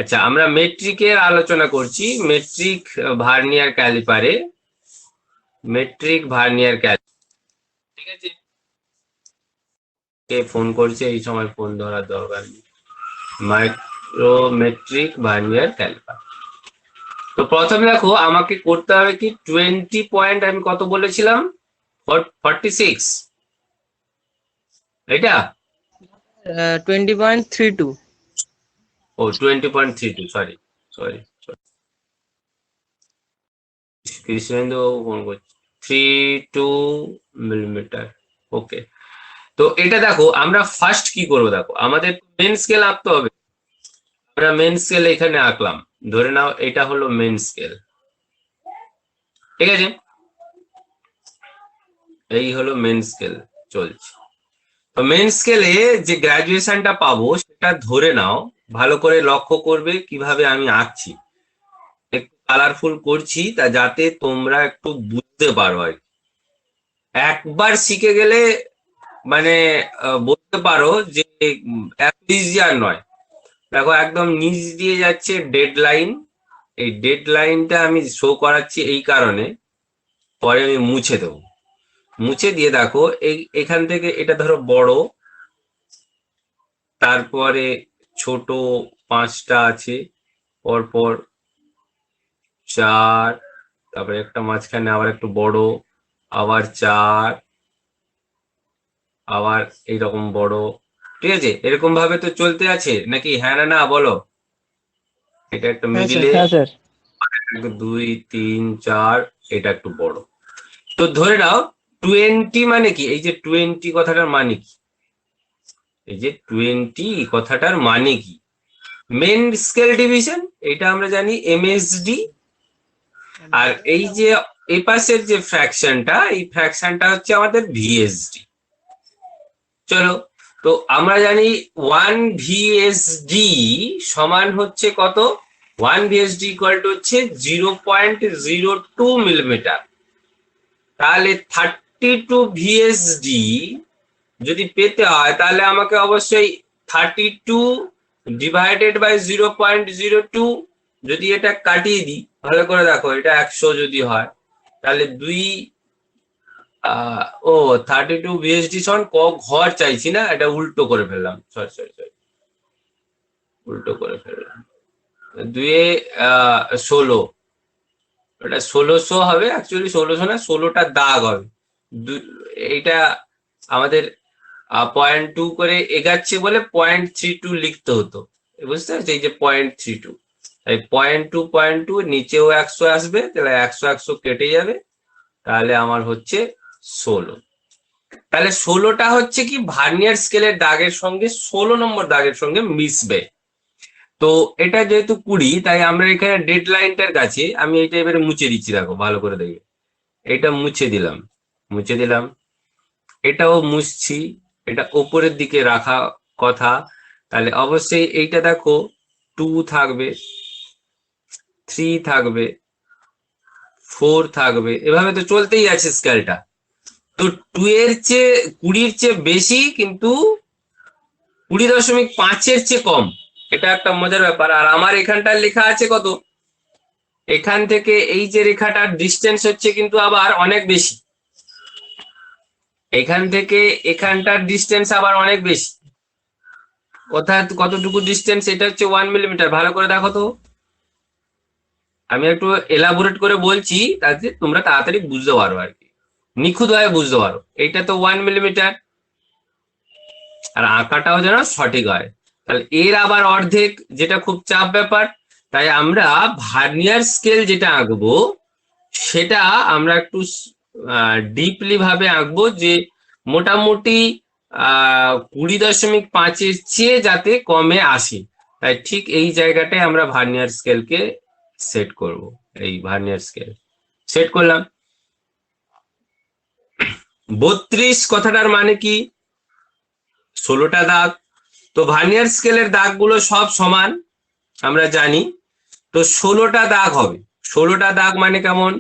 আচ্ছা, আমরা মেট্রিকের আলোচনা করছি। মেট্রিক ভার্নিয়ার ক্যালিপারে, মেট্রিক ভার্নিয়ার ক্যালিপার, ঠিক আছে। কে ফোন করছে এই সময়? ফোন ধরার দরকার নেই। মাইক্রোমেট্রিক ভার্নিয়ার ক্যালিপার। তো প্রথমে দেখো, আমাকে করতে হবে কি 20 পয়েন্ট, আমি কত বলেছিলাম? 46, এটা 20.32। ও 20.32, সরি সরি কৃষ্ণেন্দু ফোন করছে। 32 মিলিমিটার, ওকে। তো এটা দেখো, আমরা ফার্স্ট কি করবো, দেখো আমাদের মেন স্কেল আঁকতে হবে। আমরা মেন স্কেল এখানে আঁকলাম, ধরে নাও এটা হলো মেন স্কেল, ঠিক আছে। এই হলো মেন স্কেল চলছে। তো মেন স্কেলে যে গ্রাজুয়েশনটা পাবো সেটা ধরে নাও, ভালো করে লক্ষ্য করবে কিভাবে আমি আঁকছি, একটু কালারফুল করছি, তা যাতে তোমরা একটু বুঝতে পারো আর কি। একবার শিখে গেলে মানে বলতে পারো যে এত ইজি আর নয়। দেখো একদম নিচ দিয়ে যাচ্ছে ডেড লাইন, এই ডেড লাইনটা আমি শো করাচ্ছি এই কারণে, পরে আমি মুছে দেবো। মুছে দিয়ে দেখো এখান থেকে এটা ধরো বড়, তারপরে ছোট 5টা আছে, পরপর 4, তারপরে একটা মাঝখানে আবার একটু বড়, আবার 4, আবার এইরকম বড়, ঠিক আছে। এরকম ভাবে তো চলতে আছে নাকি? হ্যাঁ না না বলো। এটা একটা মিডিলে 1 2 3 4, এটা একটু বড়। তো ধরে নাও 20 মানে কি, এই যে 20 কথাটার মানে কি, এই যে 20 কথাটার মানে কি? মেন স্কেল ডিভিশন, এটা আমরা জানি এমএসডি। আর এই যে এই পাশের যে ফ্র্যাকশনটা, এই ফ্র্যাকশনটা হচ্ছে আমাদের ভিএসডি। চলো, তো আমরা জানি 1 ভিএসডি সমান হচ্ছে কত? 1 ভিএসডি ইকুয়াল টু হচ্ছে 0.02 মিলিমিটার। তাহলে 32 ভিএসডি যদি পেতে হয়, তাহলে আমাকে অবশ্যই 32 ডিভাইডেড বাই 0.02, যদি এটা কাটিয়ে দিই, ভালো করে দেখো, এটা 100 যদি হয়, তাহলে 2 ও 32 ভিএসডি সমান ক ঘর চাইছি না, এটা উল্টো করে ফেললাম, সরি সরি সরি, উল্টো করে ফেললাম। 2 16, এটা 1600 হবে, অ্যাকচুয়ালি 1600 না, 16টা দাগ হবে। এইটা আমাদের 0.2 করে এগাচ্ছে বলে 0.32 লিখতে হতো, বুঝতে পারছি, এই যে 0.32, এই 0.2 নিচেও 100 আসবে, তাহলে 100 100 কেটে যাবে, তাহলে আমার হচ্ছে 16। তাহলে 16টা হচ্ছে কি ভার্নিয়ার স্কেলের দাগের সঙ্গে 16 নম্বর দাগের সঙ্গে মিশবে। তো এটা যেহেতু 20, তাই আমরা এখানে ডেড লাইনটার কাছে আমি এটা এবারে মুছে দিচ্ছি, দেখো ভালো করে দেখবে, এটা মুছে দিলাম, মুছে দিলাম, এটাও মুছছি, এটা ওপরের দিকে রাখা কথা। তাহলে অবশ্যই এইটা দেখো 2 থাকবে, 3 থাকবে, 4 থাকবে, এভাবে তো চলতেই আছে স্কেলটা। তো 2 এর চেয়ে 20-র চেয়ে বেশি, কিন্তু 20.5-এর চেয়ে কম, এটা একটা মজার ব্যাপার। আর আমার এখানটার লেখা আছে কত, এখান থেকে এই যে রেখাটার ডিস্টেন্স হচ্ছে কিন্তু আবার অনেক বেশি, এখান থেকে এখানটার ডিস্টেন্স আবার অনেক বেশি। অর্থাৎ কতটুকু ডিস্টেন্স, এটা হচ্ছে 1 মিলিমিটার। ভালো করে দেখো তো, আমি একটু এলাবোরেট করে বলছি তাতে তোমরা তাড়াতাড়ি বুঝতে পারো আর কি, নিখুঁতভাবে বুঝতে পারো। এইটা তো 1 মিলিমিটার, আর আঁকাটাও যেন সঠিক হয়। তাহলে এর আবার অর্ধেক, যেটা খুব চাপ ব্যাপার। তাই আমরা ভার্নিয়ার স্কেল যেটা আঁকবো, সেটা আমরা একটু ডিপলি ভাবে আঁকবো, যে মোটামুটি 20.5-এর চেয়ে যাতে কমে আসে। তাই ঠিক এই জায়গাটায় আমরা ভার্নিয়ার স্কেলকে সেট করব, এই ভার্নিয়ার স্কেল সেট করলাম। 32 কথাটার মানে কি? 16টা দাগ। তো ভার্নিয়ার স্কেলের দাগগুলো সব সমান আমরা জানি, তো 16টা দাগ হবে। 16টা দাগ মানে কেমন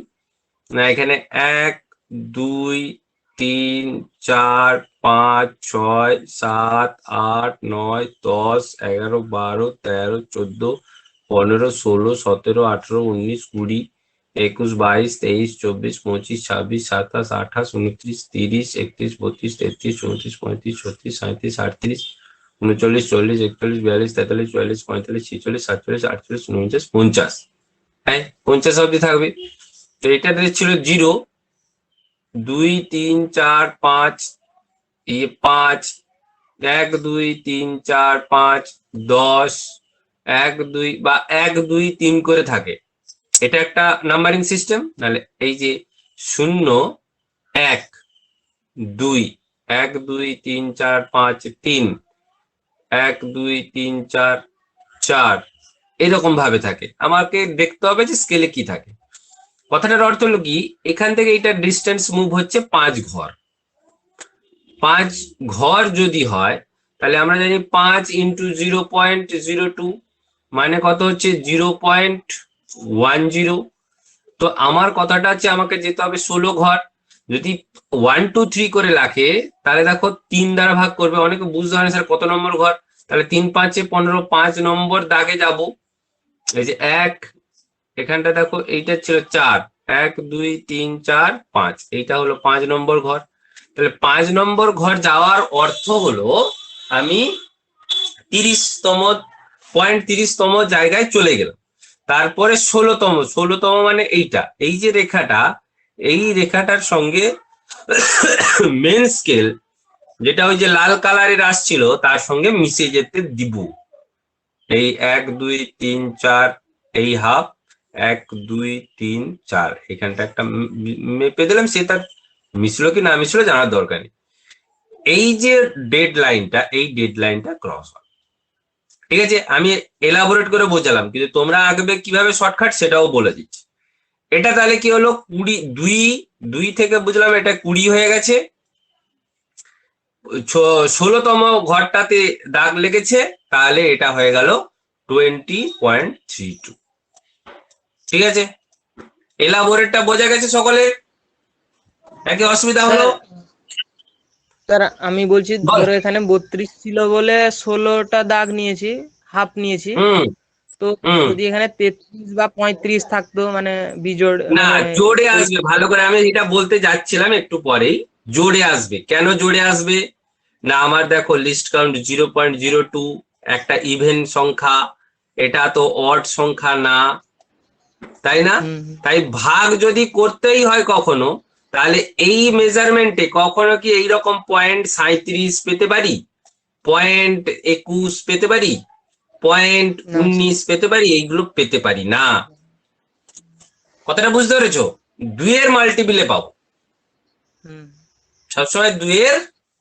না, এখানে 1 2 3 4 5 6 7 8 9 10 11 12 13 14 15, 16, 17, 18, 19, 20, 21, 22, 23, 24, 25, 26, 27, 28, 29, 30, 31, 32, 33, 34, 35, 36, 37, 38, 39, 40, 41, 42, 43, 44, 45, 46, 47, 48, 49, 50। হ্যাঁ, 50 অব্দি থাকবে। তো এটা ছিল 0, 2, 3, 4, 5, 5, 1, 2, 3, 4, 5, 10, 1, 2 বা 1, 2, 3 করে থাকে। এটা একটা নাম্বারিং সিস্টেম। নাহলে এই যে 0, 1, 2, 1, 2, 3, 4, 5, 3, 1, 2, 3, 4, 4 এরকম ভাবে থাকে। আমাকে দেখতে হবে যে স্কেলে কি থাকে। কথাটার অর্থ হলো কি, এখান থেকে এটা ডিস্টেন্স মুভ হচ্ছে 5 ঘর। 5 ঘর যদি হয় তাহলে আমরা জানি 5 ইন্টু 0.02 মানে কত হচ্ছে 0.10। তো আমার কথাটা হচ্ছে আমাকে যেতে হবে 16 ঘর। যদি 1, 2, 3 করে রাখে তাহলে দেখো 3 দ্বারা ভাগ করবে। অনেকে বুঝতে পারে স্যার কত নম্বর ঘর, তাহলে 3, 5, 15, 5 নম্বর দাগে যাব। এই যে 1, এখানটা দেখো এইটা ছিল 4, 1, 2, 3, 4, 5, এইটা হলো 5 নম্বর ঘর। তাহলে 5 নম্বর ঘর যাওয়ার অর্থ হলো আমি 30তম জায়গায় চলে গেলাম। তারপরে 16তম মানে এইটা, এই যে রেখাটা, এই রেখাটার সঙ্গে মেন স্কেল যেটা ওই যে লাল কালারের আসছিল তার সঙ্গে মিশে যেতে দিব। এই 1, 2, 3, 4 এই হাফ, 1, 2, 3, 4 এখানটা একটা মেপে দিলাম। সে তার মিশলো কি না মিশলো জানার দরকার নেই। এই যে ডেড লাইনটা, এই ডেড লাইনটা ক্রস হয়। ঠিক আছে, আমি এলাবোরেট করে বোঝালাম, কিন্তু তোমরা আঁকবে কিভাবে শর্টকাট সেটাও বলে দিচ্ছি। এটা তাহলে কি হলো 20, 2 থেকে বুঝলাম এটা 20 হয়ে গেছে। 16তম ঘরটাতে দাগ লেগেছে, তাহলে এটা হয়ে গেল 20.32। ঠিক আছে, এলাবোরেটটা বোঝা গেছে সকলের? নাকি অসুবিধা হলো? স্যার আমি বলছি বল। ধরো এখানে 32 ছিল বলে 16টা দাগ নিয়েছি, হাফ নিয়েছি। হুম তো হুম যদি এখানে 33 বা 35 থাকতো মানে বিজোড় না, মানে জোরে ওই আসবে। ভালো করে আমি এটা বলতে যাচ্ছিলাম একটু পরেই। জোরে আসবে। কেন জোরে আসবে না, আমার দেখো লিস্ট কাউন্ট 0.02, একটা ইভেন সংখ্যা, এটা তো অড সংখ্যা না, তাই না? তাই ভাগ যদি করতেই হয় কখনো, তাহলে এই মেজারমেন্টে কখনো কি এইরকম 0.37 পেতে পারি, 0.21 পেতে পারি, না স্যার। 0.19 পেতে পারি? এইগুলো পেতে পারি না। কথাটা বুঝতে পেরেছো? 2 এর মাল্টিপিলে পাবো, হুম। সবসময় 2 এর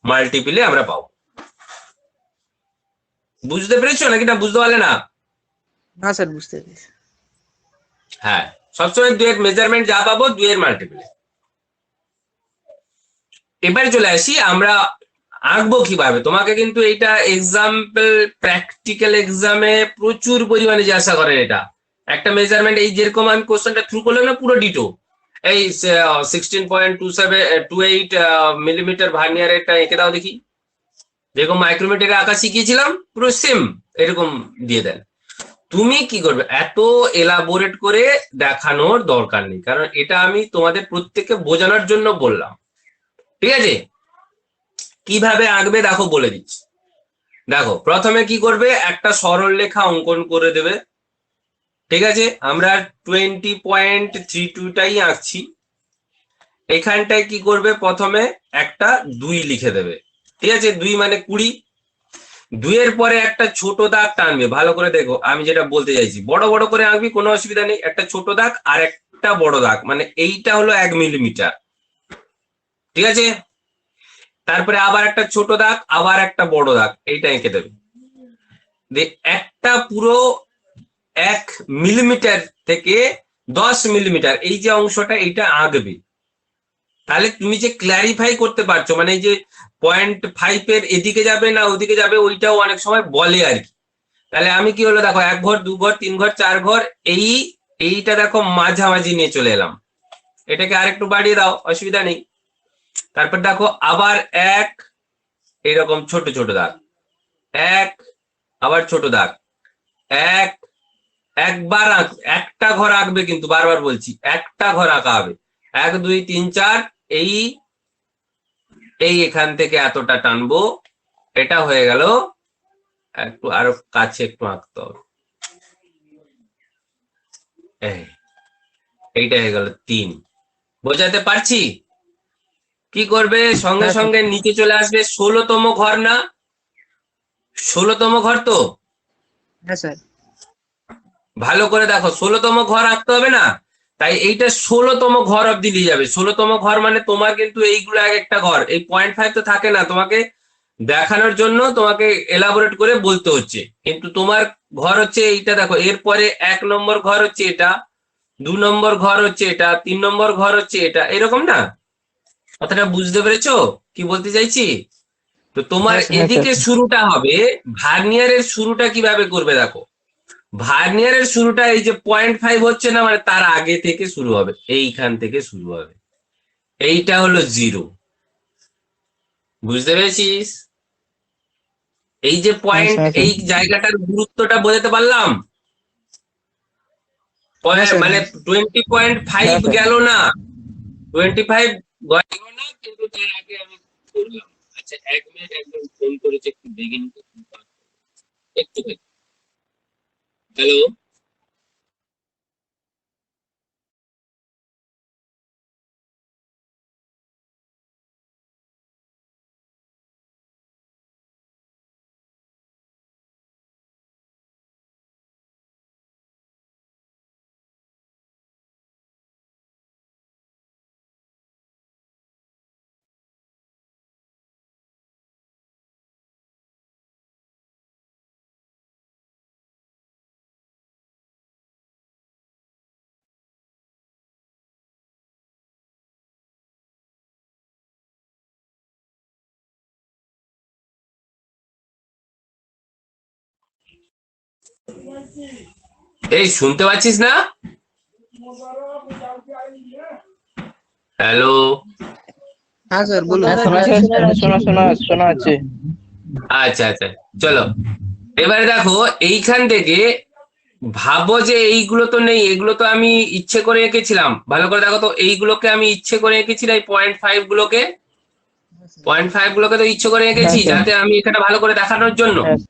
মাল্টিপিলে আমরা পাবো। বুঝতে পেরেছো নাকি না বুঝতে পারলে না? না স্যার, বুঝতে পেরেছি। হ্যাঁ, সবসময় 2 এর মেজারমেন্ট যা পাবো 2 এর মাল্টিপিলে। এবারে চলে আসি আমরা আঁকবো কিভাবে। তোমাকে কিন্তু এইটা এক্সাম্পল প্র্যাকটিক্যাল এক্সামে প্রচুর পরিমাণে জিজ্ঞাসা করে। এটা একটা মেজারমেন্ট, এই যেরকম আমি কোশ্চেনটা থ্রু করলাম না, পুরো ডিটো এই 16.2728 মিলিমিটার ভার্নিয়ার এটা এঁকে দাও দেখি। যেরকম মাইক্রোমিটারে আঁকা শিখিয়েছিলাম পুরো সেম এরকম দিয়ে দেন। তুমি কি করবে, এত এলাবোরেট করে দেখানোর দরকার নেই, কারণ এটা আমি তোমাদের প্রত্যেককে বোঝানোর জন্য বললাম। ঠিক আছে, কিভাবে আঁকবে দেখো বলে দিচ্ছি। দেখো প্রথমে কি করবে, একটা সরল রেখা অঙ্কন করে দেবে। ঠিক আছে, আমরা 20.32টাই আঁকছি। এখানটায় কি করবে, প্রথমে একটা 2 লিখে দেবে। ঠিক আছে, 2 মানে 20। 2 এর পরে একটা ছোট দাগ টানবে। ভালো করে দেখো আমি যেটা বলতে চাইছি, বড় বড় করে আঁকবি কোনো অসুবিধা নেই। একটা ছোট দাগ আর একটা বড় দাগ, মানে এইটা হলো 1 মিলিমিটার। ঠিক আছে, তারপরে আবার একটা ছোট দাগ, আবার একটা বড় দাগ, এইটা এঁকে দেবে। একটা পুরো 1 মিলিমিটার থেকে 10 মিলিমিটার এই যে অংশটা, এইটা আঁকবে। তাহলে তুমি যে ক্ল্যারিফাই করতে পারছো, মানে এই যে 0.5 এর এদিকে যাবে না ওদিকে যাবে, ওইটাও অনেক সময় বলে আর কি। তাহলে আমি কি হলো দেখো, 1 ঘর 2 ঘর 3 ঘর 4 ঘর, এইটা দেখো মাঝামাঝি নিয়ে চলে এলাম। এটাকে আরেকটু বাড়িয়ে দাও, অসুবিধা নেই। তারপর দেখো আবার 1, এইরকম ছোট ছোট দাগ, 1 আবার ছোট দাগ, 1 একবার একটা ঘর আঁকবে, কিন্তু বারবার বলছি একটা ঘর আঁকা হবে। 1 2 3 4, এই এই এখান থেকে এতটা টানবো, এটা হয়ে গেল। একটু আরো কাছে একটু আঁকতে হবে, এইটা হয়ে গেল 3। বোঝাতে পারছি? কি করবে, সঙ্গে হ্যাঁ স্যার। সঙ্গে নিচে চলে আসবে 16তম ঘর না? 16তম ঘর তো? হ্যাঁ স্যার। ভালো করে দেখো, 16তম ঘর আঁকতে হবে না? তাই এইটা 16তম ঘর অব্দি নিয়ে যাবে। 16তম ঘর মানে তোমার কিন্তু এইগুলো এক একটা ঘর, এই 0.5 তো থাকে না, তোমাকে দেখানোর জন্য তোমাকে এলাবোরেট করে বলতে হচ্ছে। কিন্তু তোমার ঘর হচ্ছে এইটা, দেখো এরপরে 1 নম্বর ঘর হচ্ছে এটা, 2 নম্বর ঘর হচ্ছে এটা, 3 নম্বর ঘর হচ্ছে এটা, এরকম না? কথাটা বুঝতে পেরেছো কি বলতে চাইছি? তো তোমার হ্যাঁ স্যার। হ্যাঁ স্যার। এদিকে শুরুটা হবে, ভার্নিয়ারের শুরুটা কিভাবে করবে দেখো। ভার্নিয়ারের শুরুটা এই যে 0.5 হচ্ছে না, মানে তার আগে থেকে শুরু হবে, এইখান থেকে শুরু হবে। এইটা হলো 0। বুঝতে পেরেছিস? এই যে হ্যাঁ পয়েন্ট, স্যার। এই জায়গাটার গুরুত্বটা বোঝাতে পারলাম? হ্যাঁ স্যার। মানে 20.5 হ্যাঁ স্যার। গেল না, 25 গেল না, কিন্তু তার আগে আমি করলাম। আচ্ছা 1 মিনিট, একদম ফোন করেছে, একটু দেখে নিতে, একটু। হ্যালো। এই শুনতে পাচ্ছিস না? হ্যালো। হ্যাঁ স্যার বলুন। হ্যাঁ শোনা যাচ্ছে, শোনা শোনা শোনা যাচ্ছে। আচ্ছা আচ্ছা, চলো এবারে দেখো, এইখান থেকে ভাবো যে এইগুলো তো নেই, এগুলো তো আমি ইচ্ছে করে এঁকেছিলাম। ভালো করে দেখো তো, এইগুলোকে আমি ইচ্ছে করে এঁকেছিলাম, এই 0.5 গুলোকে, 0.5 গুলোকে তো ইচ্ছে করে হ্যাঁ এঁকেছি, স্যার। যাতে আমি এখানে ভালো করে দেখানোর জন্য। হ্যাঁ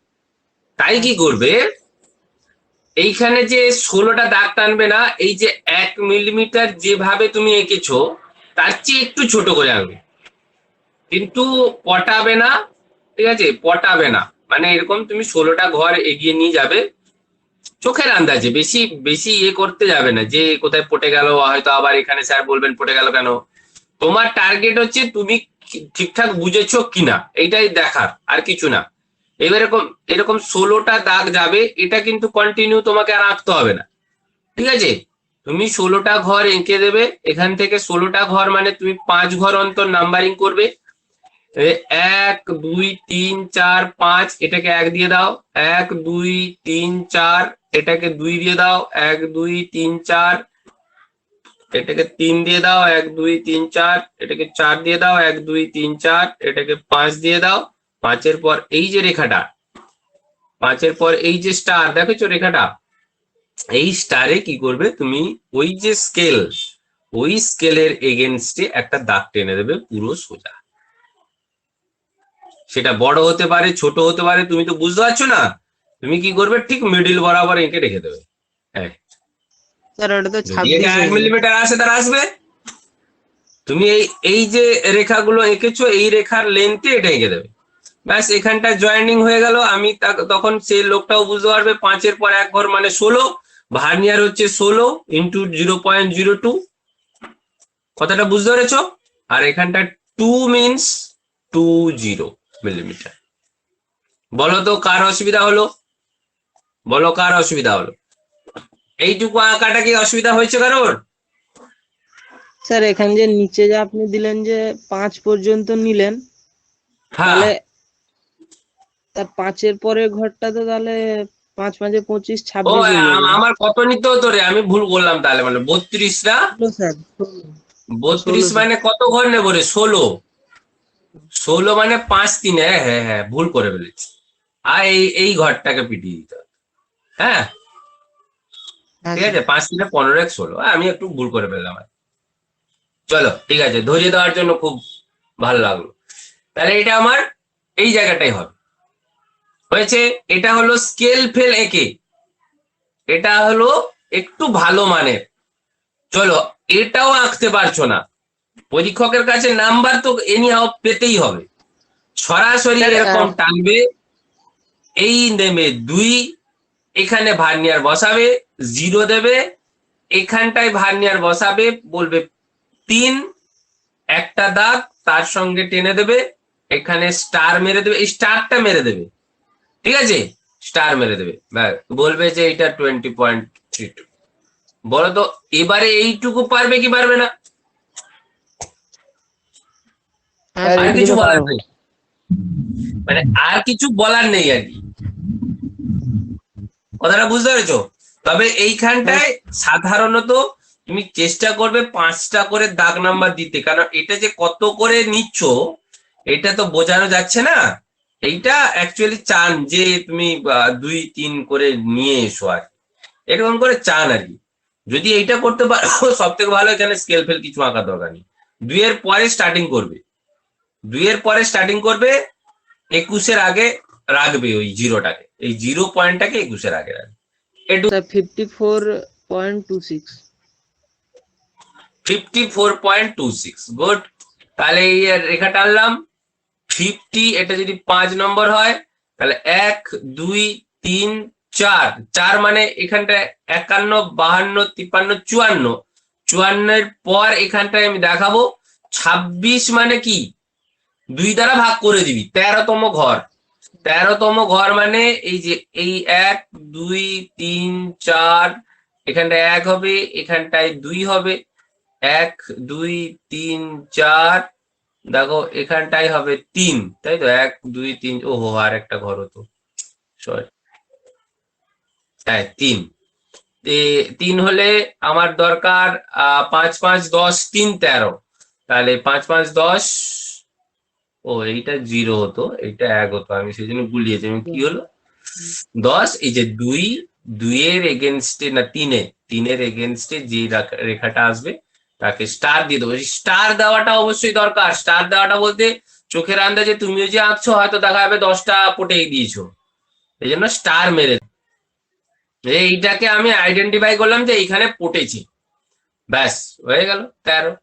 তাই কি করবে, এইখানে যে 16টা দাগ টানবে না, এই যে 1 মিলিমিটার যেভাবে তুমি এঁকেছো, তার চেয়ে একটু ছোট করে আনবে, কিন্তু পটাবে না। ঠিক আছে, পটাবে না, মানে এরকম তুমি 16টা ঘর এগিয়ে নিয়ে যাবে চোখের আন্দাজে, বেশি বেশি ইয়ে করতে যাবে না যে কোথায় পটে গেল, হয়তো আবার এখানে স্যার বলবেন পটে গেল কেন। তোমার টার্গেট হচ্ছে তুমি ঠিকঠাক বুঝেছো কিনা, এইটাই দেখার, আর কিছু না। এবার এরকম এরকম 16টা দাগ যাবে, এটা কিন্তু কন্টিনিউ তোমাকে আর আঁকতে হবে না। ঠিক আছে, তুমি 16টা ঘর এঁকে দেবে, এখান থেকে 16টা ঘর মানে তুমি 5 ঘর অন্তর নাম্বারিং করবে। 1 2 3 4 5, এটাকে 1 দিয়ে দাও। 1 2 3 4, এটাকে 2 দিয়ে দাও। 1 2 3 4, এটাকে 3 দিয়ে দাও। 1 2 3 4, এটাকে 4 দিয়ে দাও। 1 2 3 4, এটাকে 5 দিয়ে দাও। 5-এর পর এই যে রেখাটা, 5-এর পর এই যে স্টার, দেখেছো রেখাটা, এই স্টারে কি করবে তুমি, ওই যে স্কেল, ওই স্কেলের এগেনস্টে একটা দাগ টেনে দেবে পুরো সোজা। সেটা বড় হতে পারে, ছোট হতে পারে, তুমি তো বুঝতে পারছো না। তুমি কি করবে, ঠিক মিডিল বরাবর এঁকে রেখে দেবে। হ্যাঁ, স্যার ওটা তো যদি এটা 26 এক হয়ে যায়। মিলিমিটার আসে, তার আসবে। তুমি এই এই যে রেখাগুলো এঁকেছো, এই রেখার লেন্থে এটা এঁকে দেবে, ব্যাস এখানটা জয়েনিং হয়ে গেল। আমি তখন সেই লোকটাও বুঝতে পারবে 5-এর পর 1 ঘর মানে 16, ভার্নিয়ার হচ্ছে 16 ইন্টু 0.02। কথাটা বুঝতে পেরেছো? আর এখানটা 2 মিনস 20 মিলিমিটার। বলো তো কার অসুবিধা হলো? বলো কার অসুবিধা হলো? এইটুকু আঁকাটা কি অসুবিধা হয়েছে কারোর? স্যার এখানে যে নিচে যে আপনি দিলেন যে 5 পর্যন্ত নিলেন, হ্যাঁ। তাহলে তার 5-এর পরের ঘরটা তো তাহলে 5 5 এ 25 ও 26 হয়ে যাবে। আমার কত নিতে হতো রে, আমি ভুল করলাম তাহলে, মানে 32 না? 16 স্যার, 32 16 স্যার। মানে কত ঘর নেবো রে? 16। 16 মানে 5 3, হ্যাঁ হ্যাঁ হ্যাঁ, ভুল করে ফেলেছি। আর এই এই ঘরটাকে পিটিয়ে দিতে হবে। হ্যাঁ, হ্যাঁ ঠিক আছে, 5 3 15 এক 16, আমি একটু ভুল করে ফেললাম। চলো ঠিক আছে, ধরিয়ে দেওয়ার জন্য খুব ভালো লাগলো। তাহলে এটা আমার এই জায়গাটাই হবে, হয়েছে। এটা হলো স্কেল ফেল একে, এটা হলো একটু ভালো মানের। চলো, এটাও আঁকতে পারছো না, পরীক্ষকের কাছে নাম্বার তো এনিহাও পেতেই হবে। সরাসরি স্যার এরকম টানবে, এই নেমে 2, এখানে ভার্নিয়ার বসাবে, 0 দেবে, এখানটায় ভার্নিয়ার বসাবে, বলবে 3, একটা দাগ তার সঙ্গে টেনে দেবে, এখানে স্টার মেরে দেবে, এই স্টারটা মেরে দেবে, ঠিক আছে, স্টার মেরে দেবে, বলবে যে এটা 20.32। বলো তো এবারে এইটুকু পারবে কি পারবে না? হ্যাঁ আর স্যার কিছু এগুলো বলার পারবো। নেই, মানে আর কিছু বলার নেই আর কি, কথাটা বুঝতে পেরেছো? তবে এইখানটায় সাধারণত তুমি চেষ্টা করবে 5টা করে দাগ নাম্বার দিতে, কারণ এটা যে কত করে নিচ্ছ এটা তো বোঝানো যাচ্ছে না। এইটা অ্যাকচুয়ালি চান যে তুমি 2 3 করে নিয়ে এসো, আর এরকম করে চান আর কি। যদি এইটা করতে পারো সব থেকে ভালো, এখানে স্কেল ফেল কিছু আঁকার দরকার নেই। 2 এর পরে স্টার্টিং করবে, 2 এর পরে স্টার্টিং করবে, 21-এর আগে রাখবে ওই জিরোটাকে, এই 0 পয়েন্টটাকে 21-এর আগে রাখবে। স্যার 54.26। 54.26, গুড। তাহলে এই রেখা টানলাম 50, এটা যদি 5 নম্বর হয় তাহলে 1 2 3 4, 4 মানে এখানটায় 51 52 53 54, 54-এর পর এখানটায় আমি দেখাবো 26 মানে কি 2 দ্বারা ভাগ করে দিবি, 13তম ঘর। 13তম ঘর মানে এই যে এই 1 2 3 4, এখানটায় 1 হবে, এখানটায় 2 হবে, 1 2 3 4, দেখো এখানটাই হবে 3, তাই তো, 1 2 3, ওহো আর একটা ঘর হতো, সরি, হ্যাঁ 3। 3 হলে আমার দরকার 5 5 10 3 13, তাহলে 5 5 10, ও এইটা 0 হতো, এইটা 1 হতো, আমি সেই জন্য গুলিয়েছি, আমি কি হলো 10। এই যে 2, 2 এর এগেনস্টে না 3-এর এগেনস্টে যে রেখাটা আসবে তাকে স্টার দিয়ে দেবো। স্টার দেওয়াটা অবশ্যই দরকার। স্টার দেওয়াটা বলতে চোখের আন্দাজে তুমিও যে আঁকছো হয়তো দেখা যাবে 10টা পটেই দিয়েছো, এই জন্য স্টার মেরে এইটাকে আমি আইডেন্টিফাই করলাম যে এইখানে পটেছি, ব্যাস হয়ে গেল 13।